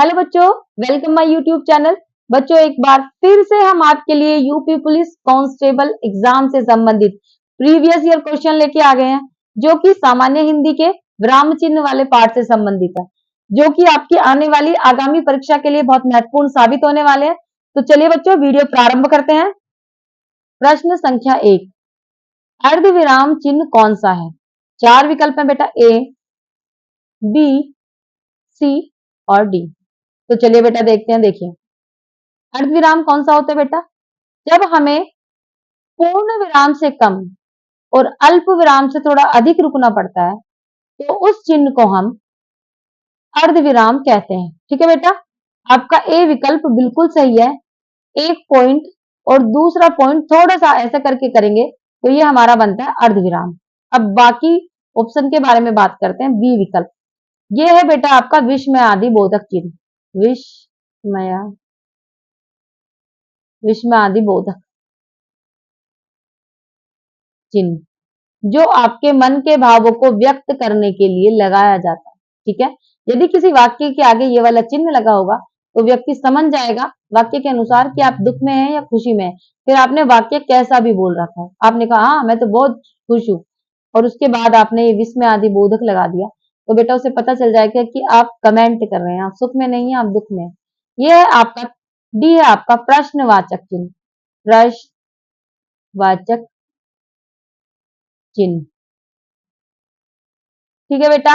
Hello बच्चों, welcome my YouTube channel. बच्चों, एक बार फिर से हम आपके लिए यूपी पुलिस कांस्टेबल एग्जाम से संबंधित प्रीवियस ईयर क्वेश्चन लेके आ गए हैं, जो कि सामान्य हिंदी के विराम चिन्ह वाले पार्ट से संबंधित है, जो कि आपकी आने वाली आगामी परीक्षा के लिए बहुत महत्वपूर्ण साबित होने वाले हैं। तो चलिए बच्चों, वीडियो प्रारंभ करते हैं। प्रश्न संख्या 1, अर्धविराम चिन्ह कौन सा है? चार विकल्प है बेटा, ए, बी, सी और डी। तो चलिए बेटा देखते हैं। देखिए, अर्धविराम कौन सा होता है बेटा? जब हमें पूर्ण विराम से कम और अल्प विराम से थोड़ा अधिक रुकना पड़ता है, तो उस चिन्ह को हम अर्धविराम कहते हैं। ठीक है बेटा, आपका ए विकल्प बिल्कुल सही है। एक पॉइंट और दूसरा पॉइंट थोड़ा सा ऐसा करके करेंगे तो ये हमारा बनता है अर्धविराम। अब बाकी ऑप्शन के बारे में बात करते हैं। बी विकल्प, ये है बेटा आपका विस्मय आदि बोधक चिन्ह। विस्मय विस्मय आदि बोधक चिन्ह, जो आपके मन के भावों को व्यक्त करने के लिए लगाया जाता है। ठीक है, यदि किसी वाक्य के आगे ये वाला चिन्ह लगा होगा तो व्यक्ति समझ जाएगा वाक्य के अनुसार कि आप दुख में हैं या खुशी में हैं। फिर आपने वाक्य कैसा भी बोल रखा है, आपने कहा हाँ मैं तो बहुत खुश हूं, और उसके बाद आपने ये विस्मय आदि बोधक लगा दिया, तो बेटा उसे पता चल जाएगा कि आप कमेंट कर रहे हैं, आप सुख में नहीं है, आप दुख में है। ये है आपका डी, है आपका प्रश्नवाचक चिन्ह। प्रश्नवाचक चिन्ह, ठीक है बेटा।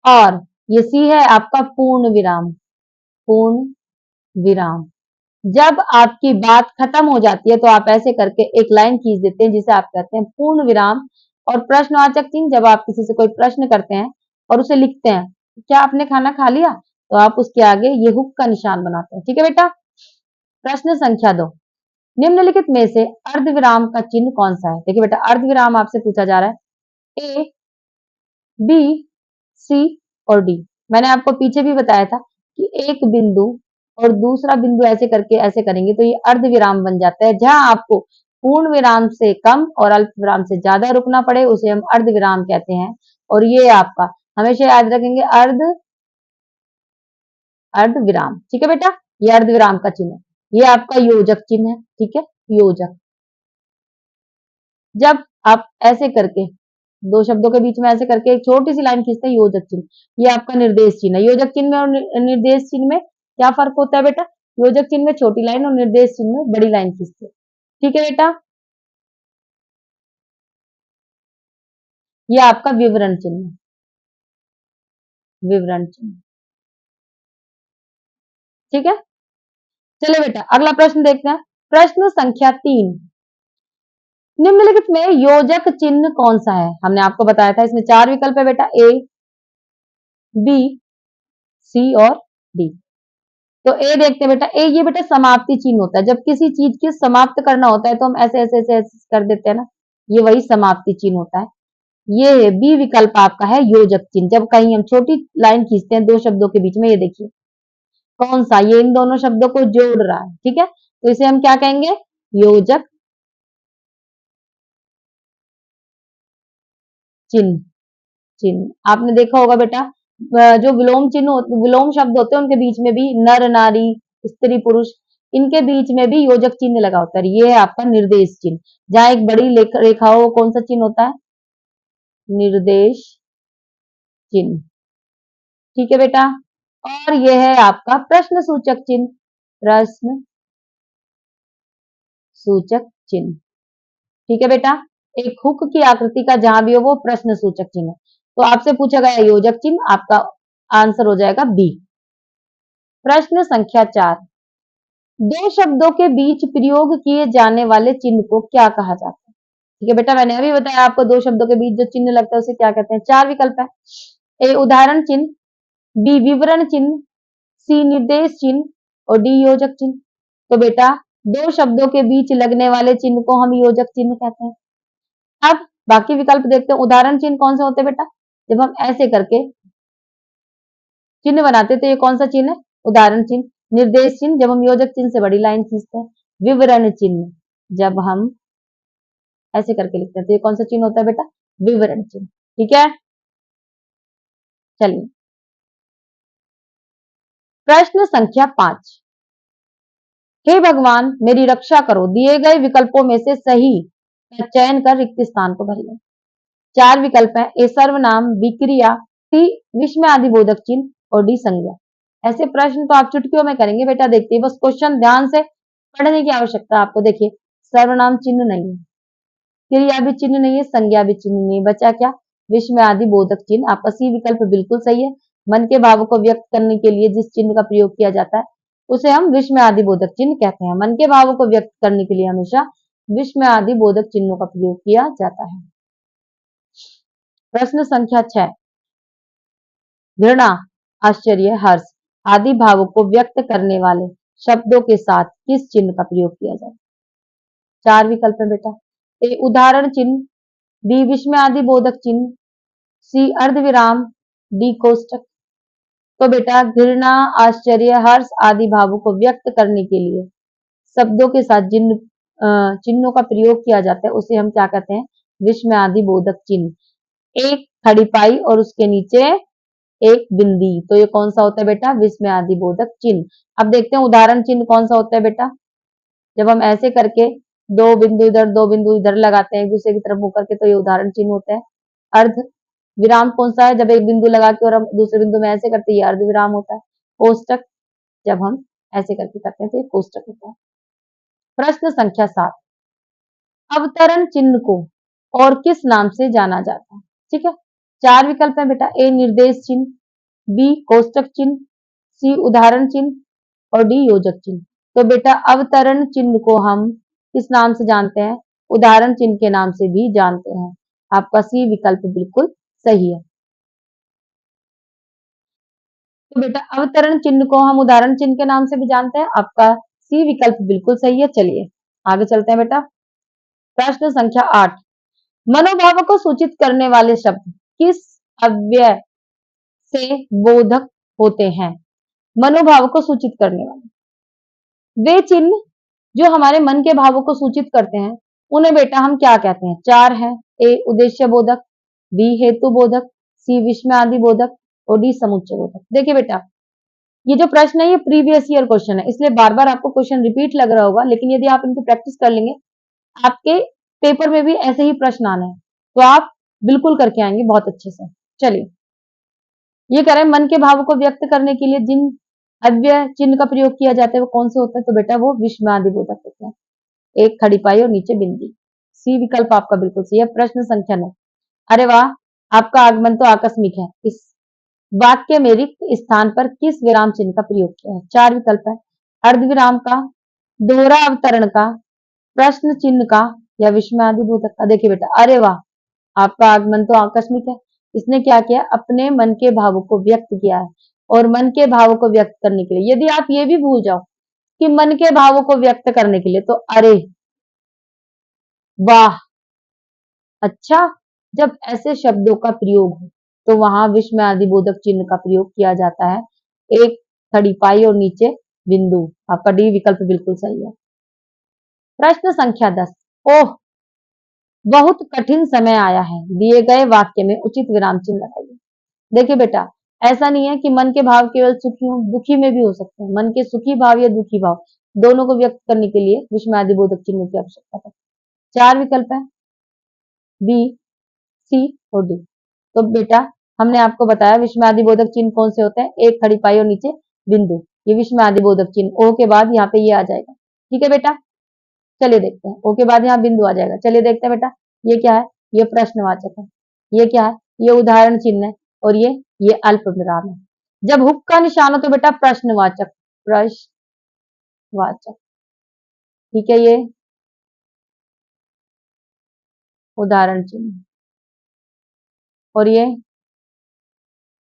और ये सी है आपका पूर्ण विराम। पूर्ण विराम, जब आपकी बात खत्म हो जाती है तो आप ऐसे करके एक लाइन खींच देते हैं, जिसे आप कहते हैं पूर्ण विराम। और प्रश्नवाचक चिन्ह, जब आप किसी से कोई प्रश्न करते हैं और उसे लिखते हैं, क्या आपने खाना खा लिया, तो आप उसके आगे ये हुक का निशान बनाते हैं। ठीक है बेटा। प्रश्न संख्या 2, निम्नलिखित में से अर्धविराम का चिन्ह कौन सा है? देखिए बेटा, अर्धविराम आपसे पूछा जा रहा है। ए, बी, सी और डी। मैंने आपको पीछे भी बताया था कि एक बिंदु और दूसरा बिंदु ऐसे करके ऐसे करेंगे तो ये अर्धविराम बन जाता है। जहां आपको पूर्ण विराम से कम और अल्प विराम से ज्यादा रुकना पड़े उसे हम अर्धविराम कहते हैं। और ये आपका हमेशा याद रखेंगे, अर्धविराम। ठीक है बेटा, ये अर्धविराम का चिन्ह है। ये आपका योजक चिन्ह है। ठीक है, योजक, जब आप ऐसे करके दो शब्दों के बीच में ऐसे करके एक छोटी सी लाइन खींचते हैं, योजक चिन्ह। ये आपका निर्देश चिन्ह है। योजक चिन्ह में और निर्देश चिन्ह में क्या फर्क होता है बेटा? योजक चिन्ह में छोटी लाइन और निर्देश चिन्ह में बड़ी लाइन खींचते हैं। ठीक है बेटा। ये आपका विवरण चिन्ह है। विवरण चिन्ह, ठीक है। चलिए बेटा, अगला प्रश्न देखते हैं। प्रश्न संख्या 3, निम्नलिखित में योजक चिन्ह कौन सा है? हमने आपको बताया था, इसमें चार विकल्प है बेटा, ए, बी, सी और डी। तो ए देखते हैं बेटा। ए, ये बेटा समाप्ति चिन्ह होता है। जब किसी चीज की समाप्त करना होता है तो हम ऐसे ऐसे ऐसे, ऐसे कर देते हैं ना, ये वही समाप्ति चिन्ह होता है। ये बी विकल्प आपका है योजक चिन्ह। जब कहीं हम छोटी लाइन खींचते हैं दो शब्दों के बीच में, ये देखिए कौन सा, ये इन दोनों शब्दों को जोड़ रहा है। ठीक है, तो इसे हम क्या कहेंगे? योजक चिन्ह। चिन्ह आपने देखा होगा बेटा, जो विलोम चिन्ह विलोम शब्द होते हैं उनके बीच में भी नर नारी, स्त्री पुरुष, इनके बीच में भी योजक चिन्ह लगा होता है। ये है आपका निर्देश चिन्ह। जहां एक बड़ी रेखा हो, कौन सा चिन्ह होता है? निर्देश चिन्ह। ठीक है बेटा। और यह है आपका प्रश्न सूचक चिन्ह। प्रश्न सूचक चिन्ह, ठीक है बेटा। एक हुक की आकृति का जहां भी हो वो प्रश्न सूचक चिन्ह है। तो आपसे पूछा गया योजक चिन्ह, आपका आंसर हो जाएगा बी। प्रश्न संख्या 4, दो शब्दों के बीच प्रयोग किए जाने वाले चिन्ह को क्या कहा जाता है? ठीक है बेटा, मैंने अभी बताया आपको, दो शब्दों के बीच जो चिन्ह लगता है उसे क्या कहते हैं? चार विकल्प है। ए, उदाहरण चिन्ह, बी, विवरण चिन्ह, सी, निर्देश चिन्ह और डी, योजक चिन्ह। तो बेटा, दो शब्दों के बीच लगने वाले चिन्ह को हम योजक चिन्ह कहते हैं। अब बाकी विकल्प देखते हैं। उदाहरण चिन्ह कौन से होते हैं बेटा? जब हम ऐसे करके चिन्ह बनाते तो ये कौन सा चिन्ह है? उदाहरण चिन्ह। निर्देश चिन्ह, जब हम योजक चिन्ह से बड़ी लाइन खींचते हैं। विवरण चिन्ह, जब हम ऐसे करके लिखते हैं तो ये कौन सा चिन्ह होता है बेटा? विवरण चिन्ह। ठीक है, चलिए प्रश्न संख्या 5, हे भगवान मेरी रक्षा करो, दिए गए विकल्पों में से सही का चयन कर रिक्त स्थान को भर लें। 4 विकल्प हैं, ए सर्वनाम, बी क्रिया, सी विस्मय आदि बोधक चिन्ह और डी संज्ञा। ऐसे प्रश्न तो आप चुटकियों में करेंगे बेटा, देखिए बस क्वेश्चन ध्यान से पढ़ने की आवश्यकता आपको। देखिए सर्वनाम चिन्ह नहीं है, क्रिया भी चिन्ह नहीं है, संज्ञा भी चिन्ह नहीं है, बचा क्या? विस्मय आदि बोधक चिन्ह। आपका सी विकल्प बिल्कुल सही है। मन के भावों को व्यक्त करने के लिए जिस चिन्ह का प्रयोग किया जाता है उसे हम विस्मय आदि बोधक चिन्ह कहते हैं। मन के भावों को व्यक्त करने के लिए हमेशा विस्मय आदि बोधक चिन्हों का प्रयोग किया जाता है। प्रश्न संख्या 6, घृणा, आश्चर्य, हर्ष आदि भावों को व्यक्त करने वाले शब्दों के साथ किस चिन्ह का प्रयोग किया जाए? 4 विकल्प है बेटा, ए उदाहरण चिन्ह, बी विस्मय आदि बोधक चिन्ह, सी अर्धविराम, डी कोष्टक। तो बेटा घृणा, आश्चर्य, हर्ष आदि भावों को व्यक्त करने के लिए शब्दों के साथ जिन चिन्हों का प्रयोग किया जाता है उसे हम क्या कहते हैं? विस्मय आदि बोधक चिन्ह। एक खड़ी पाई और उसके नीचे एक बिंदी, तो ये कौन सा होता है बेटा? विस्मय आदि बोधक चिन्ह। अब देखते हैं उदाहरण चिन्ह कौन सा होता है बेटा। जब हम ऐसे करके दो बिंदु इधर दो बिंदु इधर लगाते हैं एक दूसरे की तरफ मुंह करके, तो ये उदाहरण चिन्ह होता है। अर्ध विराम कौन सा है? जब एक बिंदु लगा के और हम दूसरे बिंदु में ऐसे करते हैं, ये अर्ध विराम होता है। कोष्टक जब हम ऐसे करके करते हैं तो ये कोष्टक होता है। प्रश्न संख्या 7, अवतरण चिन्ह को और किस नाम से जाना जाता है? ठीक है, 4 विकल्प है बेटा, ए निर्देश चिन्ह, बी कोष्टक चिन्ह, सी उदाहरण चिन्ह और डी योजक चिन्ह। तो बेटा अवतरण चिन्ह को हम किस नाम से जानते हैं? उदाहरण चिन्ह के नाम से भी जानते हैं। आपका सी विकल्प बिल्कुल सही है। तो बेटा अवतरण चिन्ह को हम उदाहरण चिन्ह के नाम से भी जानते हैं। आपका सी विकल्प बिल्कुल सही है। चलिए आगे चलते हैं बेटा। प्रश्न संख्या 8, मनोभावों को सूचित करने वाले शब्द किस अव्यय से बोधक होते हैं? मनोभाव को सूचित करने वाले वे चिन्ह जो हमारे मन के भावों को सूचित करते हैं उन्हें बेटा हम क्या कहते हैं? 4 हैं, ए उद्देश्य बोधक, बी हेतु बोधक, सी विस्मय आदि बोधक और डी समुच्चय बोधक। देखिए बेटा ये जो प्रश्न है ये प्रीवियस ईयर क्वेश्चन है, इसलिए बार बार आपको क्वेश्चन रिपीट लग रहा होगा, लेकिन यदि आप इनकी प्रैक्टिस कर लेंगे आपके पेपर में भी ऐसे ही प्रश्न आने हैं, तो आप बिल्कुल करके आएंगे बहुत अच्छे से। चलिए ये कह रहे हैं मन के भावों को व्यक्त करने के लिए जिन अव्यय चिन्ह का प्रयोग किया जाता है वो कौन से होते हैं? तो बेटा वो विस्मय आदि बोधक होते हैं। एक खड़ी पाई और नीचे बिंदी, सी विकल्प आपका बिल्कुल सही है। प्रश्न संख्या 9, अरे वाह आपका आगमन तो आकस्मिक है, इस वाक्य में रिक्त स्थान पर किस विराम चिन्ह का प्रयोग किया है? 4 विकल्प है, अर्धविराम का, दोहरा अवतरण का, प्रश्न चिन्ह का या विस्मय आदि बोधक का। देखिए बेटा अरे वाह आपका आगमन तो आकस्मिक है, इसने क्या किया? अपने मन के भावों को व्यक्त किया है। और मन के भावों को व्यक्त करने के लिए यदि आप ये भी भूल जाओ कि मन के भावों को व्यक्त करने के लिए, तो अरे वाह, अच्छा, जब ऐसे शब्दों का प्रयोग हो तो वहां विस्मय आदि बोधक चिन्ह का प्रयोग किया जाता है। एक खड़ी पाई और नीचे बिंदु। आपका डी विकल्प बिल्कुल सही है। प्रश्न संख्या 10, ओह बहुत कठिन समय आया है, दिए गए वाक्य में उचित विराम चिन्ह लगाइए। देखिए बेटा ऐसा नहीं है कि मन के भाव केवल सुखी हो, दुखी में भी हो सकते हैं। मन के सुखी भाव या दुखी भाव दोनों को व्यक्त करने के लिए विस्मय आदि बोधक चिन्हों की आवश्यकता है। 4 विकल्प है, बी, सी और डी। तो बेटा हमने आपको बताया विस्मय आदि बोधक चिन्ह कौन से होते हैं? एक खड़ी पाई और नीचे बिंदु, ये विस्मय आदि बोधक चिन्ह। ओ के बाद यहाँ पे ये आ जाएगा। ठीक है बेटा, चलिए देखते हैं। ओ के बाद यहाँ बिंदु आ जाएगा। चलिए देखते हैं बेटा ये क्या है? ये प्रश्नवाचक है। ये क्या है? ये उदाहरण चिन्ह है। और ये अल्प विराम है। जब हुक का निशान हो तो बेटा प्रश्नवाचक, प्रश्नवाचक। ठीक है, ये उदाहरण चिन्ह और ये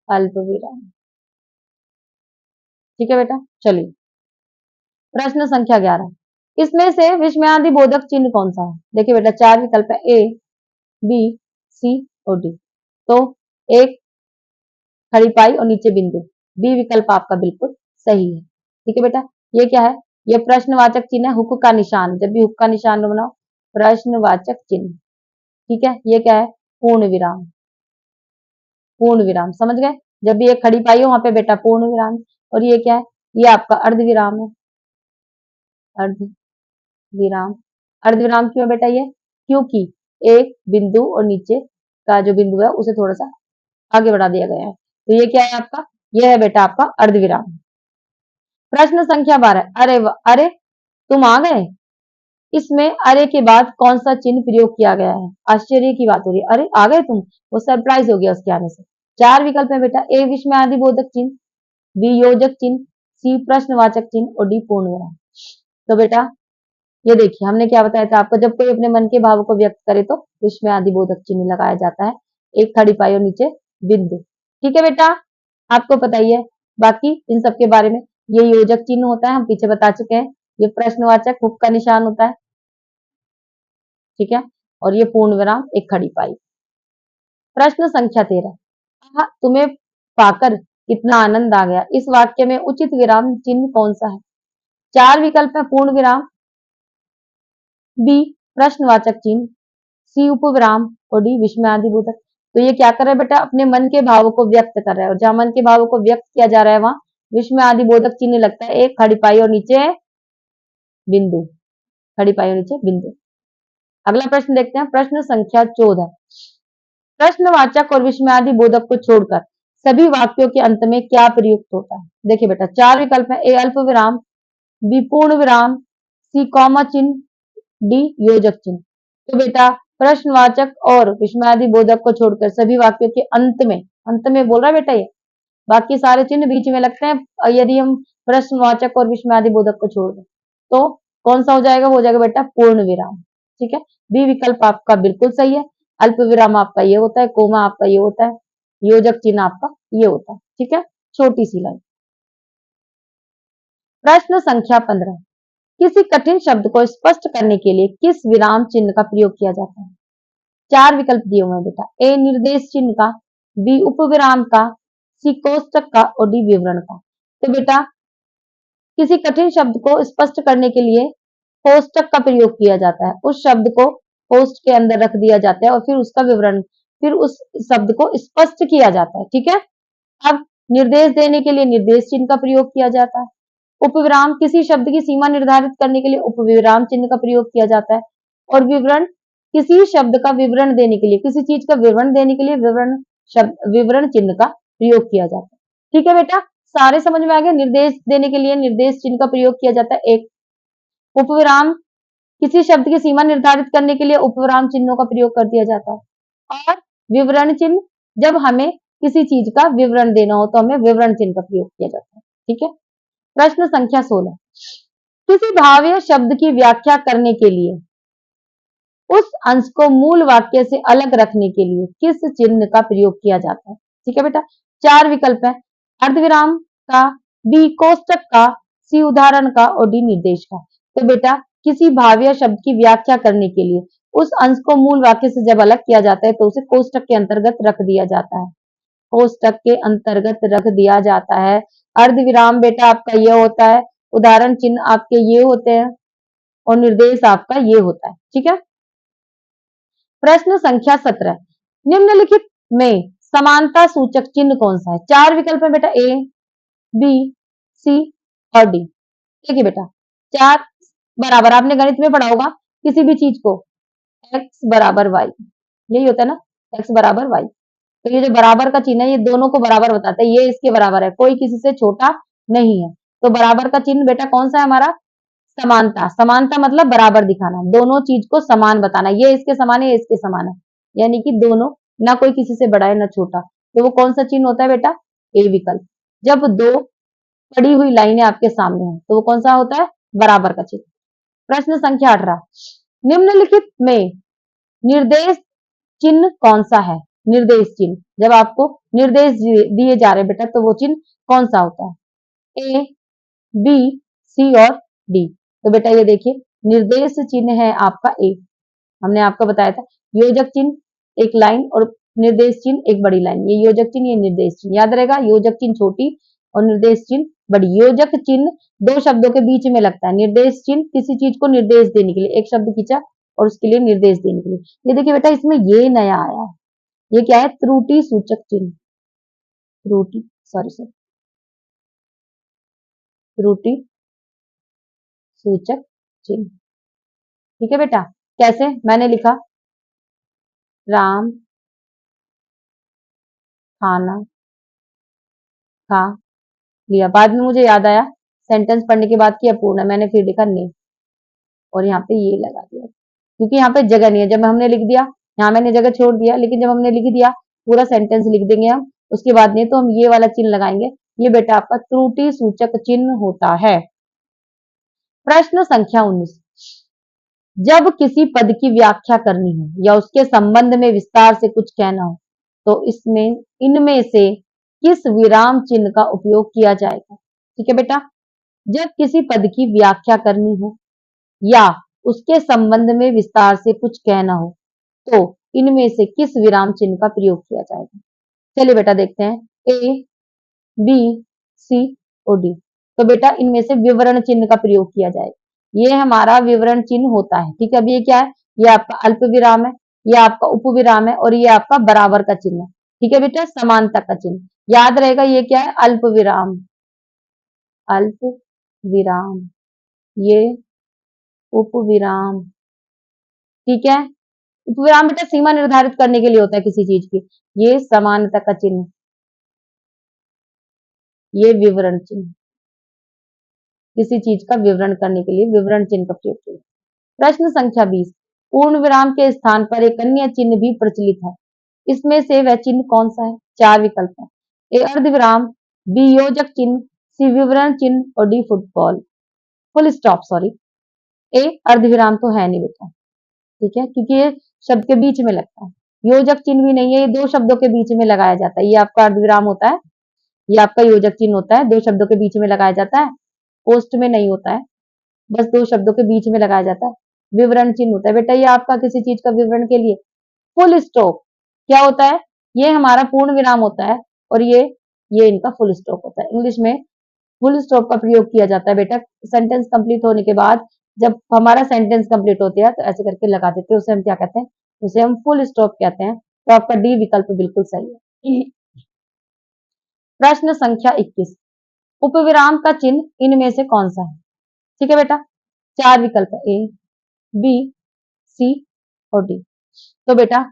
अल्प विराम। ठीक है बेटा, चलिए प्रश्न संख्या 11, इसमें से विस्मयादि बोधक चिन्ह कौन सा है? देखिए बेटा 4 विकल्प है, ए, बी, सी और डी। तो एक खड़ी पाई और नीचे बिंदु, बी विकल्प आपका बिल्कुल सही है। ठीक है बेटा, ये क्या है? ये प्रश्नवाचक चिन्ह है, हुक का निशान। जब भी हुक का निशान बनाओ प्रश्नवाचक चिन्ह। ठीक है, ये क्या है? पूर्ण विराम। पूर्ण विराम समझ गए? जब भी एक खड़ी पाई हो वहां पे बेटा पूर्ण विराम। और ये क्या है, ये आपका अर्धविराम है, अर्धविराम। अर्धविराम क्यों है बेटा ये, क्योंकि एक बिंदु और नीचे का जो बिंदु है उसे थोड़ा सा आगे बढ़ा दिया गया है, तो ये क्या है आपका, ये है बेटा आपका अर्धविराम। प्रश्न संख्या 12, अरे तुम आ गए, इसमें अरे के बाद कौन सा चिन्ह प्रयोग किया गया है, आश्चर्य की बात हो रही है, अरे आ गए तुम, वो सरप्राइज हो गया उसके आने से। चार विकल्प है बेटा, ए विस्मयादि बोधक चिन्ह, बी योजक चिन्ह, सी प्रश्नवाचक चिन्ह और डी पूर्ण विराम। तो बेटा ये देखिए हमने क्या बताया था आपको, जब कोई अपने मन के भाव को व्यक्त करे तो विस्मयादि बोधक चिन्ह लगाया जाता है, एक खड़ी पाई और नीचे बिंदु। ठीक है बेटा, आपको पता ही है बाकी इन सब के बारे में। ये योजक चिन्ह होता है, हम पीछे बता चुके हैं, ये प्रश्नवाचक हुक का निशान होता है, ठीक है, और ये पूर्ण विराम एक खड़ी पाई। प्रश्न संख्या 13, तुम्हें पाकर कितना आनंद आ गया, इस वाक्य में उचित विराम चिन्ह कौन सा है। चार विकल्प है, पूर्ण विराम, बी प्रश्नवाचक चिन्ह, सी उपविराम और डी विस्मयादि बोधक। तो ये क्या कर रहा है बेटा, अपने मन के भावों को व्यक्त कर रहा है, और जहां मन के भावों को व्यक्त किया जा रहा है वहां विस्मयादि बोधक चिन्ह लगता है, एक खड़ी पाई और नीचे बिंदु, खड़ी पाई और नीचे बिंदु। अगला प्रश्न देखते हैं, प्रश्न संख्या 14, प्रश्नवाचक और विस्मयादि बोधक को छोड़कर सभी वाक्यों के अंत में क्या प्रयुक्त होता है। देखिए बेटा चार विकल्प है, ए अल्प विराम, बी पूर्ण विराम, सी कॉमा चिन्ह, डी योजक चिन्ह। तो बेटा प्रश्नवाचक और विस्मयादि बोधक को छोड़कर सभी वाक्यों के अंत में बोल रहा है बेटा ये, बाकी सारे चिन्ह बीच में लगते हैं यदि हम प्रश्नवाचक और विस्मयादि बोधक को छोड़ दें, तो कौन सा हो जाएगा, वो हो जाएगा बेटा पूर्ण विराम। ठीक है, बी विकल्प आपका बिल्कुल सही है, अल्प विराम आपका ये होता है, कोमा आपका ये होता है, योजक चिन्ह आपका ये होता है। ठीक है, छोटी सी लाइन। प्रश्न संख्या 15, किसी कठिन शब्द को स्पष्ट करने के लिए किस विराम चिन्ह का प्रयोग किया जाता है। चार विकल्प दिए हुए हैं बेटा, ए निर्देश चिन्ह का, बी उपविराम का, सी कोष्टक का और डी विवरण का। तो बेटा किसी कठिन शब्द को स्पष्ट करने के लिए कोष्टक का प्रयोग किया जाता है, उस शब्द को कोष्ट के अंदर रख दिया जाता है और फिर उसका विवरण, फिर उस शब्द को स्पष्ट किया जाता है। ठीक है, अब निर्देश देने के लिए निर्देश चिन्ह का प्रयोग किया जाता है, उपविराम किसी शब्द की सीमा निर्धारित करने के लिए उपविराम चिन्ह का प्रयोग किया जाता है, और विवरण किसी शब्द का विवरण देने के लिए, किसी चीज का विवरण देने के लिए विवरण चिन्ह का प्रयोग किया जाता है। ठीक है बेटा, सारे समझ में आ गए। निर्देश देने के लिए निर्देश चिन्ह का प्रयोग किया जाता है, एक उपविराम किसी शब्द की सीमा निर्धारित करने के लिए उपविराम चिन्हों का प्रयोग कर दिया जाता है, और विवरण चिन्ह जब हमें किसी चीज का विवरण देना हो तो हमें विवरण चिन्ह का प्रयोग किया जाता है। ठीक है, प्रश्न संख्या 16, किसी भाव्य शब्द की व्याख्या करने के लिए उस अंश को मूल वाक्य से अलग रखने के लिए किस चिन्ह का प्रयोग किया जाता है। ठीक है बेटा, चार विकल्प है, अर्धविराम का, बी कोष्टक का, सी उदाहरण का और डी निर्देश का। तो बेटा किसी भाव्य शब्द की व्याख्या करने के लिए उस अंश को मूल वाक्य से जब अलग किया जाता है तो उसे कोष्टक के अंतर्गत रख दिया जाता है, कोष्टक के अंतर्गत रख दिया जाता है। अर्धविराम बेटा आपका ये होता है, उदाहरण चिन्ह आपके ये होते हैं और निर्देश आपका ये होता है। ठीक है, प्रश्न संख्या 17, निम्नलिखित में समानता सूचक चिन्ह कौन सा है। चार विकल्प है बेटा, ए बी सी और डी। देखिए बेटा चार बराबर, आपने गणित में पढ़ा होगा किसी भी चीज को x बराबर y, यही होता है ना, x बराबर y। तो ये जो बराबर का चिन्ह है ये दोनों को बराबर बताता है, ये इसके बराबर है, कोई किसी से छोटा नहीं है। तो बराबर का चिन्ह बेटा कौन सा है हमारा, समानता। समानता मतलब बराबर दिखाना, दोनों चीज को समान बताना, ये इसके समान है, ये इसके समान है, यानी कि दोनों, ना कोई किसी से बड़ा है ना छोटा। तो वो कौन सा चिन्ह होता है बेटा, ए विकल्प। जब दो पड़ी हुई लाइनें आपके सामने हैं तो वो कौन सा होता है, बराबर का चिन्ह। प्रश्न संख्या 18, निम्नलिखित में निर्देश चिन्ह कौन सा है। निर्देश चिन्ह, जब आपको निर्देश दिए जा रहे बेटा तो वो चिन्ह कौन सा होता है, ए बी सी और डी। तो बेटा ये देखिए निर्देश चिन्ह है आपका ए, हमने आपको बताया था, योजक चिन्ह एक लाइन और निर्देश चिन्ह एक बड़ी लाइन, ये योजक चिन्ह ये निर्देश चिन्ह, याद रहेगा, योजक चिन्ह छोटी और निर्देश चिन्ह बड़ी। योजक चिन्ह दो शब्दों के बीच में लगता है, निर्देश चिन्ह किसी चीज को निर्देश देने के लिए, एक शब्द खींचा और उसके लिए निर्देश देने के लिए। ये देखिए बेटा इसमें ये नया आया है, ये क्या है, त्रुटि सूचक चिन्ह, त्रुटि, सॉरी त्रुटि सूचक चिन्ह। ठीक है बेटा, कैसे मैंने लिखा राम खाना खा लिया, बाद में मुझे याद आया सेंटेंस पढ़ने के बाद कि अपूर्ण है, मैंने फिर लिखा नहीं और यहाँ पे ये लगा दिया क्योंकि यहाँ पे जगह नहीं है। जब हमने लिख दिया, यहाँ मैंने जगह छोड़ दिया, लेकिन जब हमने लिख दिया पूरा सेंटेंस लिख देंगे हम, उसके बाद नहीं तो हम ये वाला चिन्ह लगाएंगे। ये बेटा आपका त्रुटि सूचक चिन्ह होता है। प्रश्न संख्या 19, जब किसी पद की व्याख्या करनी हो या उसके संबंध में विस्तार से कुछ कहना हो तो इसमें इनमें से किस विराम चिन्ह का उपयोग किया जाएगा। ठीक है बेटा, जब किसी पद की व्याख्या करनी हो या उसके संबंध में विस्तार से कुछ कहना हो तो इनमें से किस विराम चिन्ह का प्रयोग किया जाएगा। चलिए बेटा देखते हैं, ए बी सी और डी। तो बेटा इनमें से विवरण चिन्ह का प्रयोग किया जाएगा। ये हमारा विवरण चिन्ह होता है। ठीक है, अब ये क्या है, ये आपका अल्प विराम है, ये आपका उपविराम है और ये आपका बराबर का चिन्ह है। ठीक है बेटा, समानता का चिन्ह याद रहेगा। ये क्या है, अल्प विराम, अल्प विराम, ये उपविराम। ठीक है, उपविराम बेटा सीमा निर्धारित करने के लिए होता है किसी चीज की। ये समानता का चिन्ह, ये विवरण चिन्ह, किसी चीज का विवरण करने के लिए विवरण चिन्ह का प्रयोग किया। प्रश्न संख्या 20, पूर्ण विराम के स्थान पर एक अन्य चिन्ह भी प्रचलित है, इसमें से वह चिन्ह कौन सा है। चार विकल्प है, ए अर्धविराम, बी योजक चिन्ह, सी विवरण चिन्ह और D football full stop. Sorry, A अर्धविराम तो है नहीं बेटा। ठीक है, क्योंकि ये शब्द के बीच में लगता है। योजक चिन्ह भी नहीं है, ये दो शब्दों के बीच में लगाया जाता है। ये आपका अर्धविराम होता है, ये आपका योजक चिन्ह होता है, दो शब्दों के बीच में लगाया जाता है। पोस्ट में नहीं होता है, बस दो शब्दों के बीच में लगाया जाता है। विवरण चिन्ह होता है बेटा, ये आपका किसी चीज का विवरण के लिए। फुल स्टॉप क्या होता है, ये हमारा पूर्ण विराम होता है और ये इनका फुल स्टॉप होता है। इंग्लिश में फुल स्टॉप का प्रयोग किया जाता है बेटा, सेंटेंस कंप्लीट होने के बाद जब हमारा सेंटेंस कंप्लीट होता है तो ऐसे करके लगा देते हैं, उसे हम क्या कहते हैं, उसे हम फुल स्टॉप कहते हैं। तो आपका डी विकल्प बिल्कुल सही है। प्रश्न संख्या 21, उपविराम का चिन्ह इनमें से कौन सा है। ठीक है बेटा, चार विकल्प है, ए बी सी और डी। तो बेटा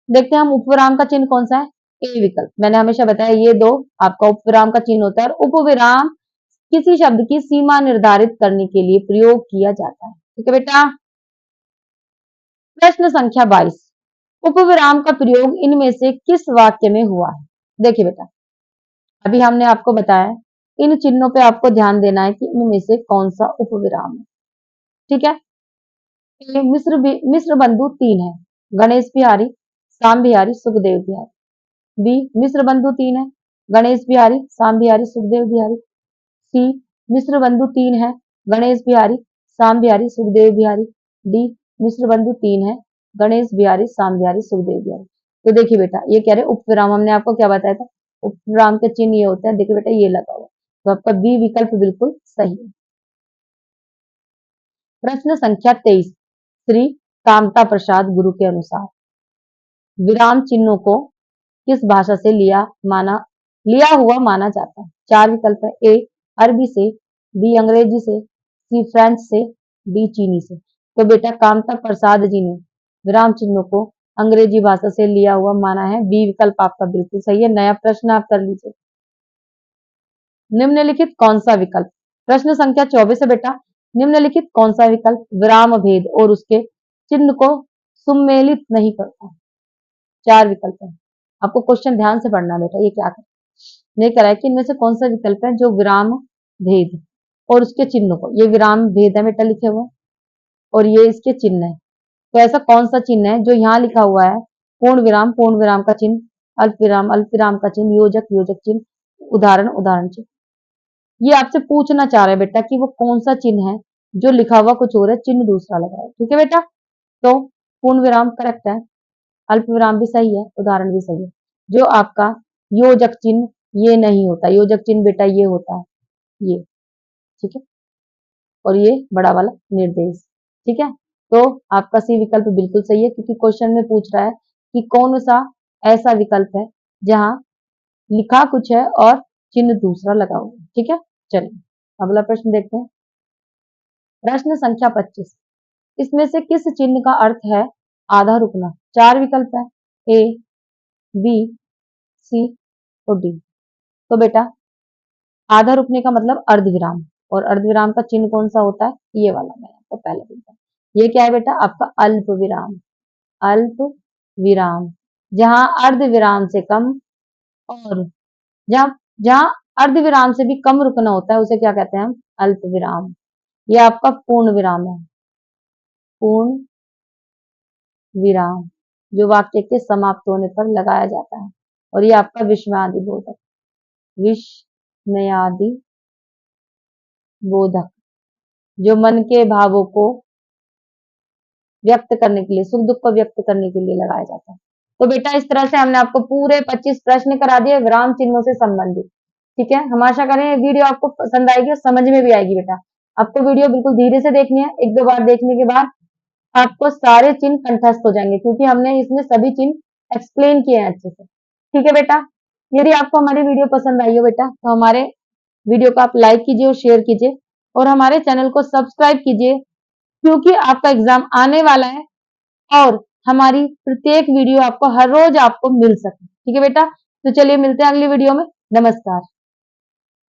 देखते हैं हम उपविराम का चिन्ह कौन सा है। ए विकल्प, मैंने हमेशा बताया ये दो आपका उपविराम का चिन्ह होता है और उपविराम किसी शब्द की सीमा निर्धारित करने के लिए प्रयोग किया जाता है। ठीक है बेटा, प्रश्न संख्या 22, उपविराम का प्रयोग इनमें से किस वाक्य में हुआ है। देखिए बेटा, अभी हमने आपको बताया इन चिन्हों पे आपको ध्यान देना है कि इनमें से कौन सा उपविराम है। ठीक है, मिस्र बंधु तीन है, गणेश बिहारी, श्याम बिहारी, सुखदेव बिहारी। बी मिस्र बंधु तीन है, गणेश बिहारी, श्याम बिहारी, सुखदेव बिहारी। सी मिस्र बंधु तीन है, गणेश बिहारी, श्याम बिहारी, सुखदेव बिहारी। डी मिस्र बंधु तीन है, गणेश बिहारी, श्याम बिहारी, सुखदेव बिहारी। तो देखिए बेटा, ये कह रहे उपविराम, हमने आपको क्या बताया था, उपविराम के चिन्ह ये होते हैं। देखिए बेटा ये लगा हुआ, तो आपका बी विकल्प बिल्कुल सही है। प्रश्न संख्या 23, श्री कामता प्रसाद गुरु के अनुसार विराम चिन्हों को किस भाषा से लिया हुआ माना जाता है। चार विकल्प है, ए अरबी से, बी अंग्रेजी से, सी फ्रेंच से, डी चीनी से। तो बेटा कामता प्रसाद जी ने विराम चिन्हों को अंग्रेजी भाषा से लिया हुआ माना है। बी विकल्प आपका बिल्कुल सही है। नया प्रश्न आप कर लीजिए, निम्नलिखित कौन सा विकल्प, प्रश्न संख्या 24 है बेटा, निम्नलिखित कौन सा विकल्प विराम भेद और उसके चिन्ह को सुमेलित नहीं करता। चार विकल्प है, आपको क्वेश्चन ध्यान से पढ़ना बेटा। ये क्या कर ये कह रहा है कि इनमें से कौन सा विकल्प है जो विराम भेद और उसके चिन्ह को, ये विराम भेद है बेटा लिखे हुए और ये इसके चिन्ह है। तो ऐसा कौन सा चिन्ह है जो यहाँ लिखा हुआ है, पूर्ण विराम का चिन्ह, अल्प विराम का चिन्ह, योजक चिन्ह, उदाहरण चिन्ह। ये आपसे पूछना चाह रहे हैं बेटा कि वो कौन सा चिन्ह है जो लिखा हुआ कुछ और है, चिन्ह दूसरा लगा है। ठीक है बेटा, तो पूर्ण विराम करेक्ट है, अल्प विराम भी सही है, उदाहरण भी सही है। जो आपका योजक चिन्ह ये नहीं होता, योजक चिन्ह बेटा ये होता है, ये। ठीक है, और ये बड़ा वाला निर्देश। ठीक है, तो आपका सी विकल्प बिल्कुल सही है, क्योंकि क्वेश्चन में पूछ रहा है कि कौन सा ऐसा विकल्प है जहां लिखा कुछ है और चिन्ह दूसरा लगा हुआ है। ठीक है, चलिए अगला प्रश्न देखते हैं। प्रश्न संख्या 25, इसमें से किस चिन्ह का अर्थ है आधा रुकना? 4 विकल्प है, ए, बी, सी और डी। तो बेटा आधा रुकने का मतलब अर्धविराम, और अर्धविराम का चिन्ह कौन सा होता है? ये वाला मैंने आपको पहले बताया। ये क्या है बेटा? आपका अल्प विराम। अल्प विराम, जहां अर्धविराम से कम और जहां जहां अर्धविराम से भी कम रुकना होता है उसे क्या कहते हैं हम? अल्प विराम। ये आपका पूर्ण विराम है, पूर्ण विराम, जो वाक्य के समाप्त होने पर लगाया जाता है। और ये आपका विस्मयादि बोधक, विस्मयादि बोधक, जो मन के भावों को व्यक्त करने के लिए, सुख दुख को व्यक्त करने के लिए लगाया जाता है। तो बेटा इस तरह से हमने आपको पूरे 25 प्रश्न करा दिए विराम चिन्हों से संबंधित। ठीक है, हम आशा करें वीडियो आपको पसंद आएगी और समझ में भी आएगी। बेटा आपको वीडियो बिल्कुल धीरे से देखनी है, 1-2 बार देखने के बाद आपको सारे चिन्ह कंठस्थ हो जाएंगे, क्योंकि हमने इसमें सभी चिन्ह एक्सप्लेन किए हैं अच्छे से। ठीक है बेटा, यदि आपको हमारी वीडियो पसंद आई हो बेटा तो हमारे वीडियो को आप लाइक कीजिए और शेयर कीजिए, और हमारे चैनल को सब्सक्राइब कीजिए, क्योंकि आपका एग्जाम आने वाला है और हमारी प्रत्येक वीडियो आपको हर रोज आपको मिल सके। ठीक है बेटा, तो चलिए मिलते हैं अगली वीडियो में। नमस्कार।